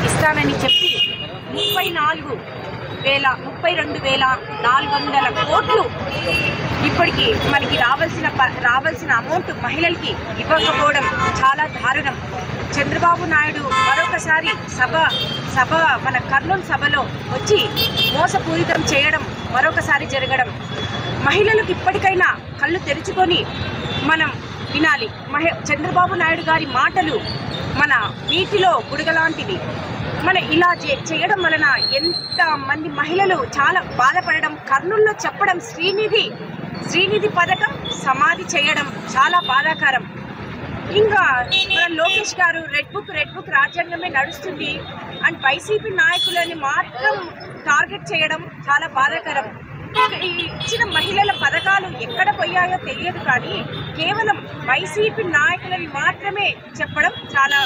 ఇస్తానని చెప్పి 32,400 కోట్లు ఇప్పటికి మనకి రావాల్సిన అమౌంట్ మహిళలకి ఇవ్వకపోవడం చాలా దారుణం. చంద్రబాబు నాయుడు మరొకసారి సభ మన కర్నూలు సభలో వచ్చి మోసపూరితం చేయడం మరొకసారి జరగడం. మహిళలకు ఇప్పటికైనా కళ్ళు తెరుచుకొని మనం వినాలి. చంద్రబాబు నాయుడు గారి మాటలు మన నీటిలో బుడగలాంటివి. మన ఇలా చేయడం వలన ఎంత మంది మహిళలు చాలా బాధపడడం, కర్నూలులో చెప్పడం శ్రీనిధి పథకం సమాధి చేయడం చాలా బాధాకరం. ఇంకా మన లోకేష్ గారు రెడ్ బుక్ రాజ్యాంగమే నడుస్తుంది అండ్ వైసీపీ నాయకులని మాత్రం టార్గెట్ చేయడం చాలా బాధాకరం. ఇచ్చిన మహిళల పథకాలు ఎక్కడ పోయాయో తెలియదు, కానీ కేవలం వైసీపీ నాయకులని మాత్రమే చెప్పడం చాలా.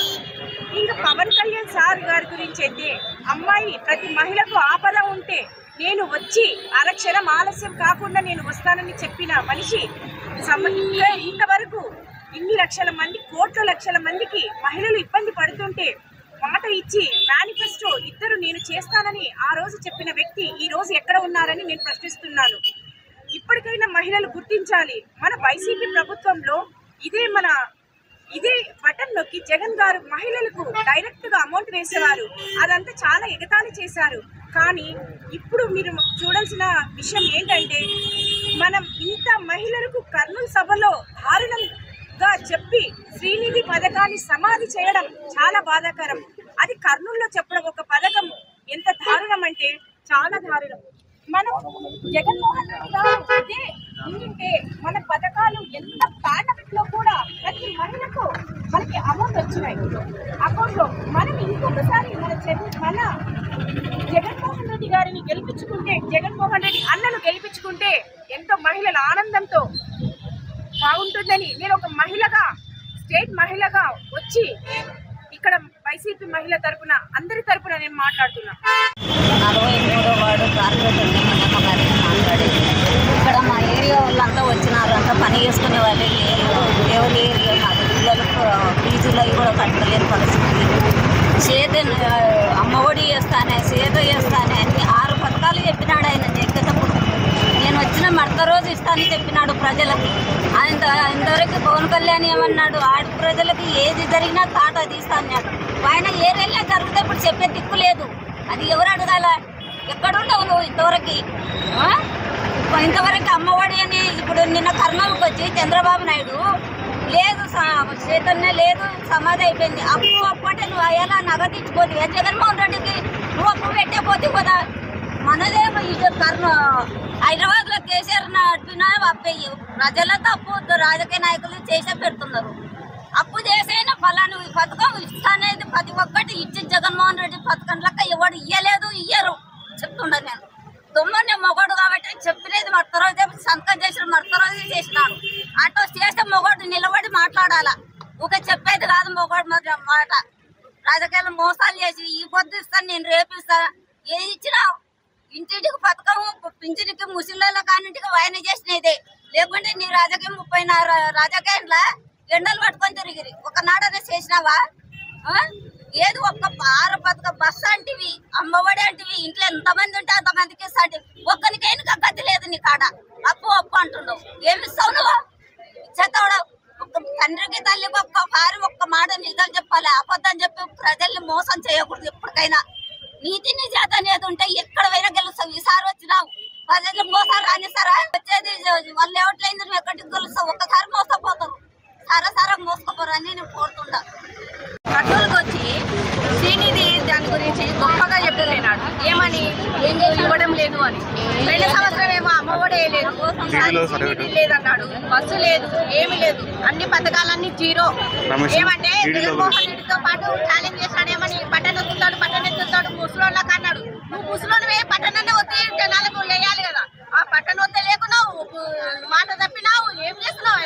ఇంకా పవన్ కళ్యాణ్ సార్ గారి గురించి అయితే, అమ్మాయి ప్రతి మహిళకు ఆపద ఉంటే నేను వచ్చి అరక్షరం ఆలస్యం కాకుండా నేను వస్తానని చెప్పిన మనిషి. ఇంతవరకు ఇన్ని కోట్ల లక్షల మందికి మహిళలు ఇబ్బంది పడుతుంటే మాట ఇచ్చి మేనిఫెస్టో ఇద్దరు నేను చేస్తానని ఆ రోజు చెప్పిన వ్యక్తి ఈ రోజు ఎక్కడ ఉన్నారని నేను ప్రశ్నిస్తున్నాను. ఇప్పటికైనా మహిళలు గుర్తించాలి. మన వైసీపీ ప్రభుత్వంలో ఇదే బటన్ నొక్కి జగన్ గారు మహిళలకు డైరెక్ట్ గా అమౌంట్ వేసేవారు. అదంతా చాలా ఎగతాళి చేశారు. కానీ ఇప్పుడు మీరు చూడాల్సిన విషయం ఏంటంటే, మనం ఇంత మహిళలకు కర్నూలు సభలో దారుణంగా చెప్పి శ్రీనిధి పథకాన్ని సమాధి చేయడం చాలా బాధాకరం. అది కర్నూలులో చెప్పడం ఒక పథకం ఎంత దారుణం అంటే చాలా దారుణం. మనం జగన్మోహన్ రెడ్డి గారు ఇదే ఉంటే మన పథకాలు ఎంత పాండమిక్ లో కూడా ప్రతి మహిళకు మనకి అమౌంట్ వచ్చినాయి అకౌంట్ లో. మనం ఇంకొకసారి మన జగన్మోహన్ రెడ్డి గారిని గెలిపించుకుంటే, జగన్మోహన్ రెడ్డి అన్నను గెలిపించుకుంటే ఎంతో మహిళల ఆనందంతో బాగుంటుందని నేను ఒక మహిళగా, స్టేట్ మహిళగా వచ్చి ఇక్కడ వైసీపీ మహిళ తరపున అందరి తరపున నేను మాట్లాడుతున్నా. 43వ వార్డు కార్పొరేటర్ మాట్లాడేది. ఇక్కడ మా ఏరియా వాళ్ళంతా వచ్చినారు, అంతా పని చేసుకునే వాళ్ళు ఎవరి ఏరియా మాకు పిల్లలకు ఫీజులు కూడా కట్టలేని పరిస్థితి. అమ్మఒడి చేస్తానే, సేద చేస్తానే అని 6 పథకాలు చెప్పినాడు ఆయన ఎక్కేటప్పుడు. నేను వచ్చిన మడత రోజు ఇస్తానని చెప్పినాడు ప్రజలకి. ఇంతవరకు పవన్ కళ్యాణ్ ఏమన్నాడు, ఆడి ప్రజలకి ఏది జరిగినా తాట తీస్తాను. ఆయన ఏరియాలో జరిగితే ఇప్పుడు చెప్పే దిక్కు లేదు. అది ఎవరు అడగాల? ఎక్కడుండవు నువ్వు ఇంతవరకు? ఇంతవరకు అమ్మఒడి అని ఇప్పుడు నిన్న కర్నూలుకి వచ్చి చంద్రబాబు నాయుడు లేదు, చైతన్య లేదు, సమాధి అయిపోయింది. అప్పు అంటే నువ్వు అయ్యేలా నగదు ఇచ్చిపోతే జగన్మోహన్ రెడ్డికి నువ్వు అప్పు పెట్టే పోతే కదా. మనదే హైదరాబాద్ లో కేసీఆర్ నడిపినా అప్పయ్యి ప్రజలతో అప్పు రాజకీయ నాయకులు చేసే పెడుతున్నారు. అప్పు చేసైనా ఫలాను పథకం ఇస్తానేది ప్రతి ఒక్కటి ఇచ్చి జగన్మోహన్ రెడ్డి పథకం లెక్క ఎవడు ఇయ్యరు చెప్తుండ. నేను తొమ్మిది మొగడు కాబట్టి చెప్పినది మడత రోజే సంతకం చేసిన మడత రోజే చేసినాడు. అటో చేస్తే మొగడు నిలబడి మాట్లాడాలా, ఊకే చెప్పేది కాదు మొగడు మాట. రాజకీయాలు మోసాలు చేసి ఈ పొద్దు ఇస్తాను, నేను రేపిస్తా, ఏది ఇచ్చినా ఇంటింటికి పథకం, పింఛనికి ముస్లింల కానింటికి ఆయన చేసినదే. లేకుంటే నీ రాజకీయం 34 రాజకీయంలో ఎండలు పట్టుకొని తిరిగిరి. ఒకనాడనే చేసినావా? ఏది ఒక్క 6 పథకం బస్సు అంటివి, అమ్మఒడి అంటివి, ఇంట్లో ఎంతమంది ఉంటే అంతమందికి ఇస్తాంటి. ఒక్కరికైనా గతి లేదు నీ కాడ. అప్పు అంటుండవు. ఏమి ఇస్తావు నువ్వు? చెత్తవడవు. తండ్రికి తల్లికి ఒక్క మాట నిజం చెప్పాలి. అబద్ధం చెప్పి ప్రజల్ని మోసం చేయకూడదు. ఎప్పటికైనా నీతి నిజాత అనేది ఉంటే ఎక్కడ పోయినా గెలుస్తావు. ఈసారి వచ్చినావు ప్రజలు మోసాలు రానిస్తారా? వచ్చేది వాళ్ళు ఎవట్లయింది, నువ్వు ఎక్కడికి గెలుస్తావు? ఒక్కసారి మోసపోతావు, సారా మోసుకోపోరని నేను కోరుతుంటా. కర్నూలుకి వచ్చి శ్రీనిధి దాని గురించి గొప్పగా చెప్పలేనాడు. ఏమని ఇవ్వడం లేదు అని. 2 సంవత్సరం ఏమో అమ్మఒడే లేదు, శ్రీనిధి లేదన్నాడు, బస్సు లేదు, ఏమి లేదు, అన్ని పథకాలన్నీ జీరో. ఏమంటే జగన్మోహన్ రెడ్డితో పాటు ఛాలెంజ్ చేశాడు. ఏమని పట్టణ ఎత్తుతాడు ముసలోళ్ళకి అన్నాడు. నువ్వు ముసలోనివే పట్టణాన్ని వచ్చి జనాలకు వేయాలి కదా. ఆ పట్టణ వద్ద లేకున్నావు, మాట తప్పినావు, ఏం చేస్తున్నావు?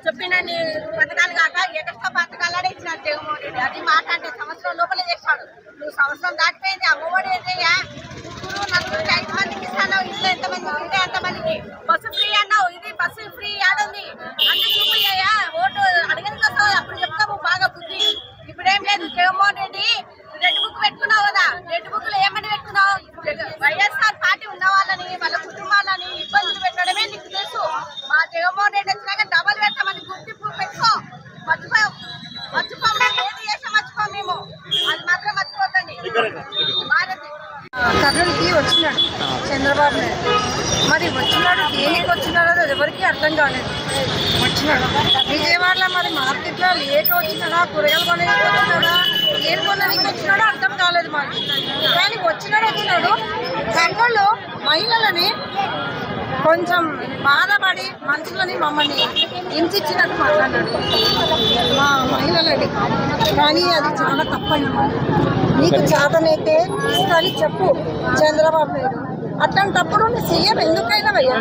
చెప్పినన్ని పథకాలు కాక ఎక్స్ట్రా పథకాలు ఇచ్చినాడు జగన్మోహన్ రెడ్డి. అది మాట అంటే సంవత్సరం లోపలే చేస్తాడు. నువ్వు సంవత్సరం దాటిపోయింది. అమ్మఒడి ఏంటయ్యా, ఇప్పుడు నలుగురికి 5 మందికి ఇస్తాను. ఇంట్లో ఎంతమంది ఉంటే అంతమందికి బస్సు ఫ్రీ అన్నావు. ఇది బస్సు ఫ్రీ ఆడుంది అంటే చూపయ్యా. ఓటు అడిగిన వస్తావు, అప్పుడు చెప్తావు బాగా బుద్ధి. ఇప్పుడేం లేదు. జగన్మోహన్ రెడ్డి రెడ్ బుక్ పెట్టుకున్నావు కదా, రెడ్ బుక్ లో ఏమని పెట్టుకున్నావు? వైఎస్ఆర్ పార్టీ ఉన్న వాళ్ళని, వాళ్ళ కుటుంబాలని ఇబ్బందులు పెట్టడమే నీకు తెలుసు. మా జగన్మోహన్ రెడ్డి వచ్చినాక డబల్ పెట్టామని గుర్తింపు పెట్టుకో. మర్చిపోము, ఏది చేసా మర్చిపో మేము. అది మాత్రం మర్చిపోతండి. కర్నూలుకి వచ్చినాడు చంద్రబాబు నాయుడు. మరి వచ్చినాడు, దేనికి వచ్చినాడో ఎవరికి అర్థం కాలేదు. వచ్చినాడు విజయవాడలో, మరి మార్కెట్లో లేక వచ్చినాడా, కూరగాయలు కొనడానికి వచ్చినాడా, ఏం కొనడానికి వచ్చినాడో అర్థం కాలేదు మాకు. కానీ వచ్చినాడు. కర్నూలులో మహిళలని కొంచెం బాధపడి మనుషులని మమ్మల్ని హింసించినట్టు మాట్లాడాడు మా మహిళలని. కానీ అది చాలా తప్పన్నమాట. నీకు చేతనైతే ఇస్తాని చెప్పు చంద్రబాబు నాయుడు. అట్లాంటప్పుడు సీఎం ఎందుకైనావయ్యా?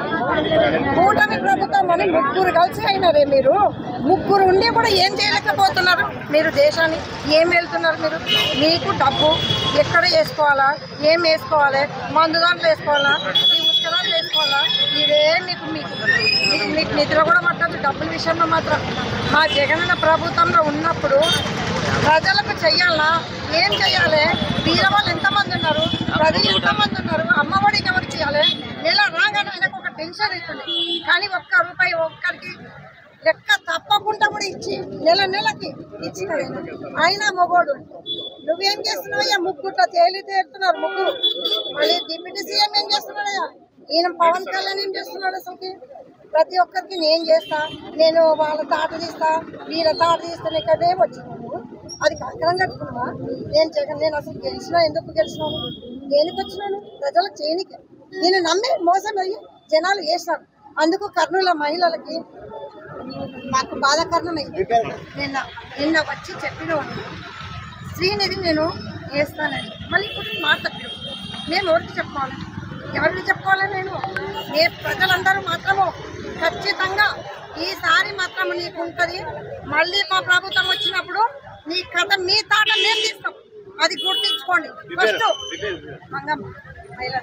కూటమి ప్రభుత్వం అని 3 కలిసి అయినారే మీరు. 3 ఉండి కూడా ఏం చేయలేకపోతున్నారు మీరు. దేశాన్ని ఏం వెళ్తున్నారు మీరు? మీకు డబ్బు ఎక్కడ వేసుకోవాలా, ఏం వేసుకోవాలి, మందు దాంట్లో వేసుకోవాలా, ఈ ఉత్తరాలు వేసుకోవాలా, ఇదే మీకు నిద్ర కూడా పట్టదు డబ్బుల విషయంలో మాత్రం. మా జగనన్న ప్రభుత్వంలో ఉన్నప్పుడు ప్రజలకు చెయ్యాలా, ఏం చెయ్యాలి, బీదవాళ్ళు ఎంతమంది ఉన్నారు, ప్రజలు ఎంతమంది ఉన్నారు, అమ్మఒడికి ఎవరు చేయాలి, నెల రాగానే ఆయనకు ఒక టెన్షన్ అవుతుంది. కానీ ₹1 ఒక్కరికి లెక్క తప్పకుండా కూడా ఇచ్చి నెలకి ఇచ్చినాడు ఆయన. మొగోడు నువ్వేం చేస్తున్నావయ్యా? ముగ్గుట్లో తేలుతున్నారు ముగ్గురు. మళ్ళీ డిప్యూటీ సీఎం ఏం చేస్తున్నాడయ్యా? ఈయన పవన్ కళ్యాణ్ ఏం చేస్తున్నాడు? అసలుకి ప్రతి ఒక్కరికి నేను చేస్తా, నేను వాళ్ళ తాట తీస్తా, వీళ్ళ తాట తీస్తాను కదే వచ్చినాను. అది కంకరం కట్టుకున్నావా? నేను అసలు గెలిచినా, ఎందుకు గెలిచినాను, దేనికి వచ్చినాను? ప్రజలకు చేయనికి. నేను నమ్మి మోసం అయ్యి జనాలు వేసినారు. అందుకు కర్నూలు మహిళలకి మాకు బాధాకరణమైంది. నిన్న వచ్చి చెప్పిన శ్రీనిధి నేను వేస్తానని మళ్ళీ ఇప్పుడు మాట తప్పారు. మేము ఎవరికి చెప్పుకోవాలి? నేను ప్రజలందరూ మాత్రము ఖచ్చితంగా ఈసారి మాత్రం నీకు ఉంటుంది. మళ్ళీ మా ప్రభుత్వం వచ్చినప్పుడు నీ కథ, మీ తాట మేము తీస్తాం. అది గుర్తించుకోండి. ఫస్ట్ మంగమ్మ మహిళ.